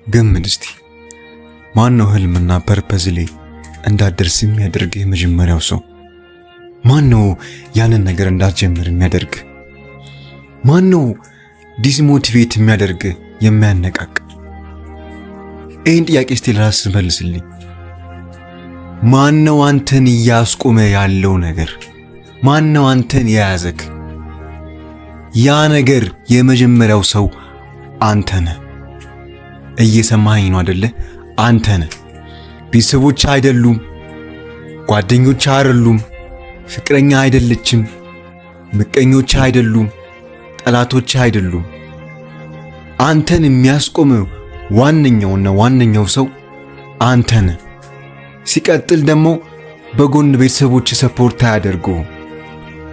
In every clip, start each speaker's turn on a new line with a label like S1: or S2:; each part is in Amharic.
S1: ገምት እስቲ ማን ነው ህልምና ፐርፐዝ ላይ እንዳትደርስ የሚያደርግ የመጀመሪያው ሰው? ማን ነው ያንን ነገር እንዳትጀምር የሚያደርግ? ማን ነው ዲስሞቲቬት የሚያደርግ የሚያነቃቅ? ይህን ጥያቄ እስቲ ለራስህ መልስልኝ። ማን ነው አንተን እያስቆመ ያለው ነገር? ማን ነው አንተን የያዘክ? ያ ነገር የመጀመሪያው ሰው አንተ ነህ። እየሰማኸኝ ነው አይደለ? አንተ ነህ። ቤተሰቦች አይደሉም፣ ጓደኞች አይደሉም፣ ፍቅረኛ አይደለችም፣ ምቀኞች አይደሉም፣ ጠላቶች አይደሉም። አንተን የሚያስቆመው ዋነኛው ሰው አንተ ነህ። ሲቀጥል ደግሞ በጎን ቤተሰቦች ሰፖርት አያደርጉም፣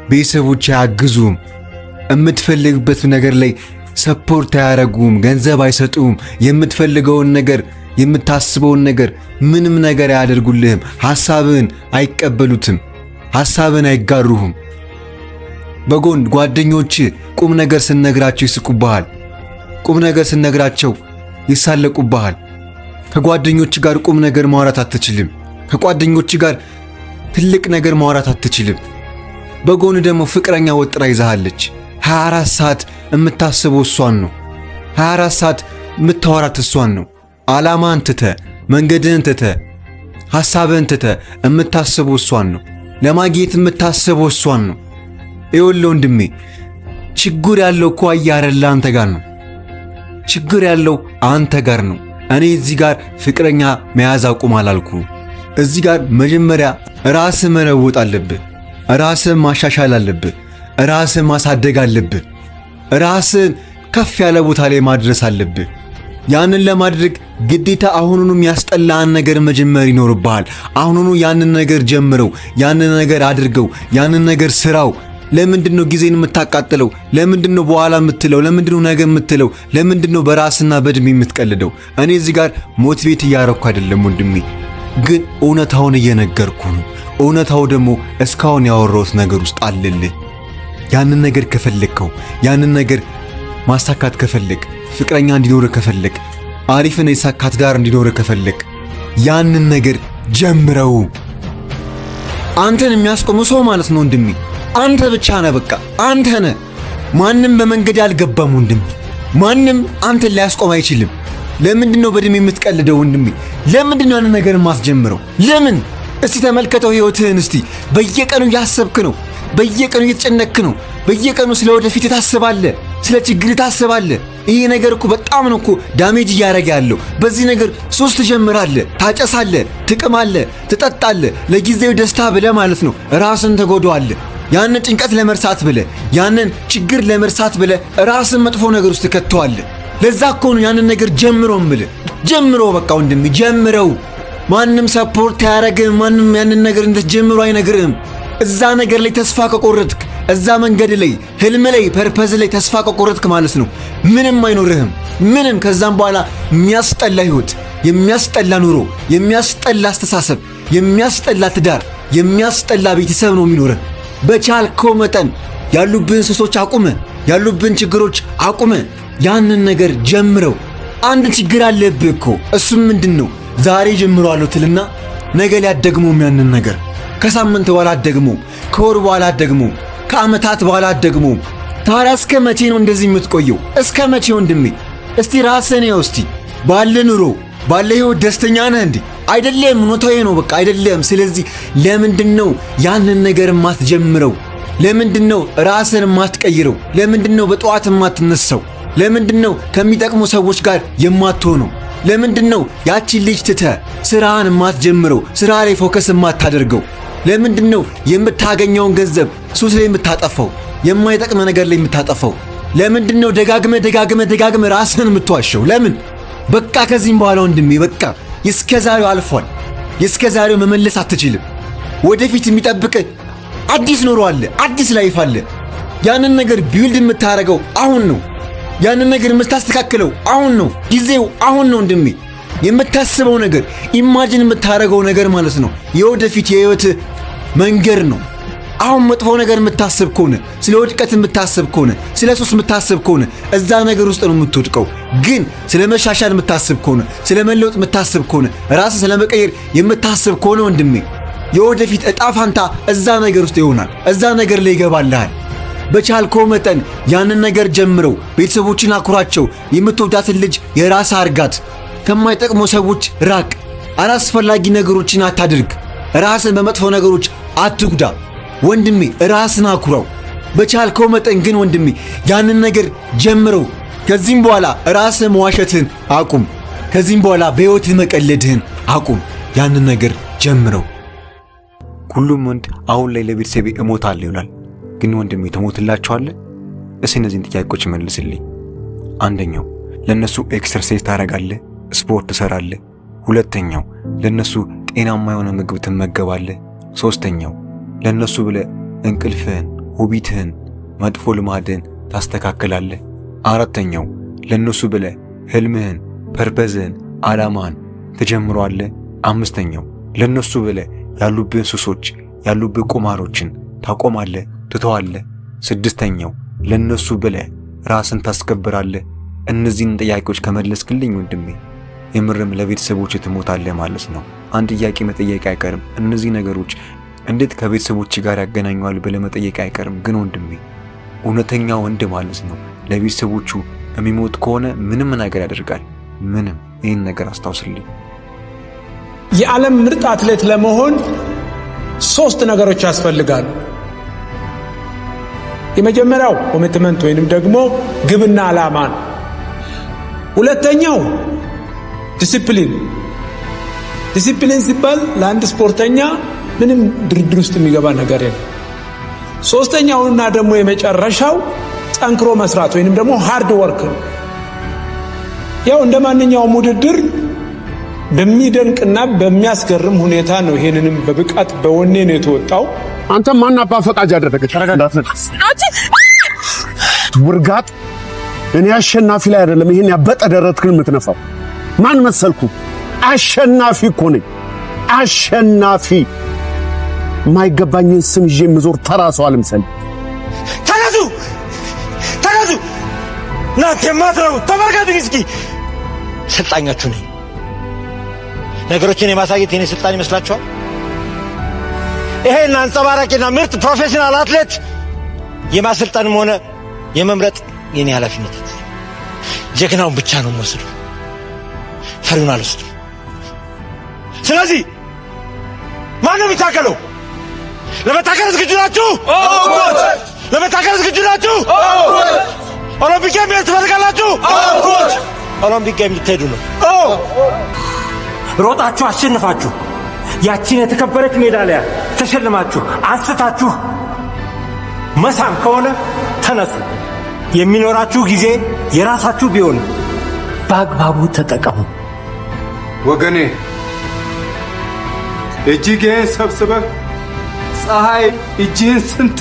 S1: ቤተሰቦች አያግዙም፣ የምትፈልግበት ነገር ላይ ሰፖርት አያደርጉም፣ ገንዘብ አይሰጡም፣ የምትፈልገውን ነገር የምታስበውን ነገር ምንም ነገር አያደርጉልህም፣ ሐሳብህን አይቀበሉትም፣ ሐሳብህን አይጋሩህም። በጎን ጓደኞች ቁም ነገር ስነግራቸው ይስቁብሃል፣ ቁም ነገር ስነግራቸው ይሳለቁብሃል። ከጓደኞች ጋር ቁም ነገር ማውራት አትችልም፣ ከጓደኞች ጋር ትልቅ ነገር ማውራት አትችልም። በጎን ደግሞ ፍቅረኛ ወጥራ ይዛሃለች። 24 ሰዓት የምታስበው እሷን ነው፣ 24 ሰዓት የምታወራት እሷን ነው። ዓላማን ትተህ መንገድህን ትተህ ሐሳብህን ትተህ የምታስበው እሷን ነው። ለማግኘት የምታስበው እሷን ነው። ይኸውልህ ወንድሜ፣ ችግር ያለው እኮ አያረላ አንተ ጋር ነው። ችግር ያለው አንተ ጋር ነው። እኔ እዚህ ጋር ፍቅረኛ መያዝ አቁም አላልኩም። እዚህ ጋር መጀመሪያ ራስህ መለወጥ አለብህ፣ ራስህ ማሻሻል አለብህ፣ ራስህ ማሳደግ አለብህ፣ ራስህን ከፍ ያለ ቦታ ላይ ማድረስ አለብህ። ያንን ለማድረግ ግዴታ አሁኑኑ የሚያስጠላን ነገር መጀመር ይኖርብሃል። አሁኑኑ ያንን ነገር ጀምረው፣ ያንን ነገር አድርገው፣ ያንን ነገር ስራው። ለምንድነው ጊዜን የምታቃጥለው? ለምንድነው በኋላ የምትለው? ለምንድነው ነገ የምትለው? ለምንድነው በራስና በእድሜ የምትቀልደው? እኔ እዚህ ጋር ሞቲቬት እያረኩ አይደለም ወንድሜ፣ ግን እውነታውን እየነገርኩ ነው። እውነታው ደግሞ እስካሁን ያወራሁት ነገር ውስጥ አለልህ። ያንን ነገር ከፈለግከው፣ ያንን ነገር ማሳካት ከፈለግ፣ ፍቅረኛ እንዲኖር ከፈለግ፣ አሪፍን የሳካት ዳር እንዲኖር ከፈለግ፣ ያንን ነገር ጀምረው። አንተን የሚያስቆመው ሰው ማለት ነው ወንድሜ አንተ ብቻ ነህ። በቃ አንተ ነህ። ማንም በመንገድ አልገባም ወንድሜ። ማንም አንተን ሊያስቆም አይችልም። ለምንድነው በእድሜ የምትቀልደው ወንድሜ? ለምንድነው ያንን ነገር የማትጀምረው? ለምን? እስቲ ተመልከተው ህይወትህን። እስቲ በየቀኑ እያሰብክ ነው፣ በየቀኑ እየተጨነቅክ ነው፣ በየቀኑ ስለ ወደፊት ታስባለህ፣ ስለ ችግር ታስባለህ። ይሄ ነገር እኮ በጣም ነው እኮ ዳሜጅ እያደረገ ያለው። በዚህ ነገር ሶስት ትጀምራለህ፣ ታጨሳለህ፣ ትቅማለህ፣ ትጠጣለህ። ለጊዜው ደስታ ብለህ ማለት ነው ራስን ተጎዳዋለህ። ያንን ጭንቀት ለመርሳት ብለህ፣ ያንን ችግር ለመርሳት ብለህ ራስን መጥፎ ነገር ውስጥ ትከተዋለህ። ለዛ እኮ ነው ያንን ነገር ጀምረው እምልህ። ጀምረው በቃ ወንድሜ ጀምረው። ማንም ሰፖርት አያረግህም። ማንም ያንን ነገር እንድትጀምሩ አይነግርህም። እዛ ነገር ላይ ተስፋ ከቆረጥክ፣ እዛ መንገድ ላይ ህልም ላይ ፐርፐዝ ላይ ተስፋ ከቆረጥክ ማለት ነው ምንም አይኖርህም። ምንም። ከዛም በኋላ የሚያስጠላ ህይወት፣ የሚያስጠላ ኑሮ፣ የሚያስጠላ አስተሳሰብ፣ የሚያስጠላ ትዳር፣ የሚያስጠላ ቤተሰብ ነው የሚኖርህ። በቻልከው መጠን ያሉብን ሱሶች አቁመ፣ ያሉብን ችግሮች አቁመ፣ ያንን ነገር ጀምረው። አንድ ችግር አለብህ እኮ። እሱም ምንድነው? ዛሬ ጀምረዋለሁ ትልና ነገ ሊያደግመው ያንን ነገር ከሳምንት በኋላ አደግመው፣ ከወር በኋላ አደግመው፣ ከዓመታት በኋላ አደግመው። ታዲያ እስከ መቼ ነው እንደዚህ የምትቆየው? እስከ መቼ ወንድሜ? እስቲ ራስህን ያው። እስቲ ባለ ኑሮ ባለ ህይወት ደስተኛ ነህ እንዴ? አይደለም። ኖታዬ ነው በቃ አይደለም። ስለዚህ ለምንድነው ያንን ነገር የማትጀምረው? ለምንድነው ራስን የማትቀይረው? ለምንድነው በጠዋት የማትነሳው? ለምንድነው ከሚጠቅሙ ሰዎች ጋር የማትሆነው? ለምንድነው ያቺን ልጅ ትተህ ስራህን የማትጀምረው? ስራ ላይ ፎከስ የማታደርገው? ለምንድነው የምታገኘውን ገንዘብ ሱስ ላይ የምታጠፋው? የማይጠቅም ነገር ላይ የምታጠፋው? ለምንድነው ደጋግመህ ራስህን የምትዋሸው? ለምን? በቃ ከዚህም በኋላ ወንድሜ በቃ የስከዛሬው አልፏል። የስከዛሬው መመለስ አትችልም። ወደፊት የሚጠብቅ አዲስ ኑሮ አለ፣ አዲስ ላይፍ አለ። ያንን ነገር ቢልድ የምታረገው አሁን ነው። ያንን ነገር የምታስተካክለው አሁን ነው። ጊዜው አሁን ነው ወንድሜ። የምታስበው ነገር ኢማጂን የምታረገው ነገር ማለት ነው የወደፊት የህይወት መንገድ ነው። አሁን መጥፎ ነገር የምታስብ ከሆነ ስለ ውድቀት የምታስብ ከሆነ ስለ ሱስ የምታስብ ከሆነ እዛ ነገር ውስጥ ነው የምትወድቀው። ግን ስለ መሻሻል የምታስብ ከሆነ ስለ መለወጥ የምታስብ ከሆነ ራስን ስለ መቀየር የምታስብ ከሆነ ወንድሜ የወደፊት ዕጣ ፋንታ እዛ ነገር ውስጥ ይሆናል። እዛ ነገር ላይ ይገባልሃል። በቻልከው መጠን ያንን ነገር ጀምረው። ቤተሰቦችን አኩራቸው። የምትወዳትን ልጅ የራስ አርጋት። ከማይጠቅሙ ሰዎች ራቅ። አላስፈላጊ ነገሮችን አታድርግ። ራስን በመጥፎ ነገሮች አትጉዳ። ወንድሜ ራስን አኩራው። በቻልከው መጠን ግን ወንድሜ ያንን ነገር ጀምረው። ከዚህም በኋላ ራስን መዋሸትህን አቁም። ከዚህም በኋላ በሕይወትህ መቀለድህን አቁም። ያንን ነገር ጀምረው። ሁሉም ወንድ አሁን ላይ ለቤተሰቤ እሞታለሁ ይላል። ግን ወንድሜ ትሞትላቸዋለህ? እስኪ እነዚህን ጥያቄዎች መልስልኝ። አንደኛው ለነሱ ኤክሰርሳይዝ ታደርጋለህ፣ ስፖርት ትሰራለህ። ሁለተኛው ለነሱ ጤናማ የሆነ ምግብ ትመገባለህ። ሶስተኛው ለነሱ ብለህ እንቅልፍህን፣ ሆቢትህን፣ መጥፎ ልማድህን ታስተካክላለህ። አራተኛው ለነሱ ብለህ ህልምህን፣ ፐርፐዝህን፣ ዓላማህን ትጀምረዋለህ። አምስተኛው ለነሱ ብለህ ያሉብህን ሱሶች፣ ያሉብህ ቁማሮችን ታቆማለህ፣ ትተዋለህ። ስድስተኛው ለነሱ ብለህ ራስን ታስከብራለህ። እነዚህን ጥያቄዎች ከመለስክልኝ ወንድሜ የምርም ለቤተሰቦች ትሞታለህ ማለት ነው። አንድ ጥያቄ መጠየቅ አይቀርም። እነዚህ ነገሮች እንዴት ከቤተሰቦች ጋር ያገናኘዋል ብለህ መጠየቅ አይቀርም። ግን ወንድሜ እውነተኛ ወንድ ማለት ነው ለቤተሰቦቹ የሚሞት ከሆነ ምንም ነገር ያደርጋል። ምንም። ይህን ነገር አስታውስልኝ።
S2: የዓለም ምርጥ አትሌት ለመሆን 3 ነገሮች ያስፈልጋሉ። የመጀመሪያው ኮሚትመንት ወይንም ደግሞ ግብና ዓላማ ነው። ሁለተኛው ዲሲፕሊን። ዲሲፕሊን ሲባል ለአንድ ስፖርተኛ ምንም ድርድር ውስጥ የሚገባ ነገር የለም። ሶስተኛውና ደግሞ የመጨረሻው ጠንክሮ መስራት ወይንም ደግሞ ሃርድ ወርክ ነው። ያው እንደ ማንኛውም ውድድር በሚደንቅና በሚያስገርም ሁኔታ ነው ይሄንንም በብቃት በወኔ ነው የተወጣው።
S3: አንተ ማን አባ ፈቃጅ ያደረገ? ውርጋጥ። እኔ አሸናፊ ላይ አይደለም ይሄን ያበጠ ደረትክን የምትነፋው። ማን መሰልኩ? አሸናፊ እኮ ነኝ። አሸናፊ። ማይገባኝን ስም ይዤ ምዞር ተራ ሰው አልምሰል።
S4: ተነሱ ተነሱ! እናንተ የማትረቡ ተመልከቱኝ እስኪ። ስልጣኛችሁ ነኝ። ነገሮችን የማሳየት የኔ ስልጣን ይመስላችኋል? ይሄን አንጸባራቂና ምርጥ ፕሮፌሽናል አትሌት የማሰልጠንም ሆነ የመምረጥ የኔ ኃላፊነት። ጀግናውን ብቻ ነው የምወስደው፣ ፈሪውን አልወስድም። ስለዚህ ማን ነው የሚታገለው? ለመታገል ዝግጁ ናችሁ? ለመታገል ዝግጁ ናችሁ? ኦሎምፒክ ጌም ትፈልጋላችሁ? ኦሎምፒክ ጌም ልትሄዱ ነው። ሮጣችሁ አሸንፋችሁ ያቺን የተከበረች ሜዳሊያ ተሸልማችሁ አንስታችሁ መሳም ከሆነ ተነሱ። የሚኖራችሁ ጊዜ የራሳችሁ ቢሆን በአግባቡ ተጠቀሙ።
S5: ወገኔ እጅጌን ሰብስበህ ፀሐይ እጅህን ስንት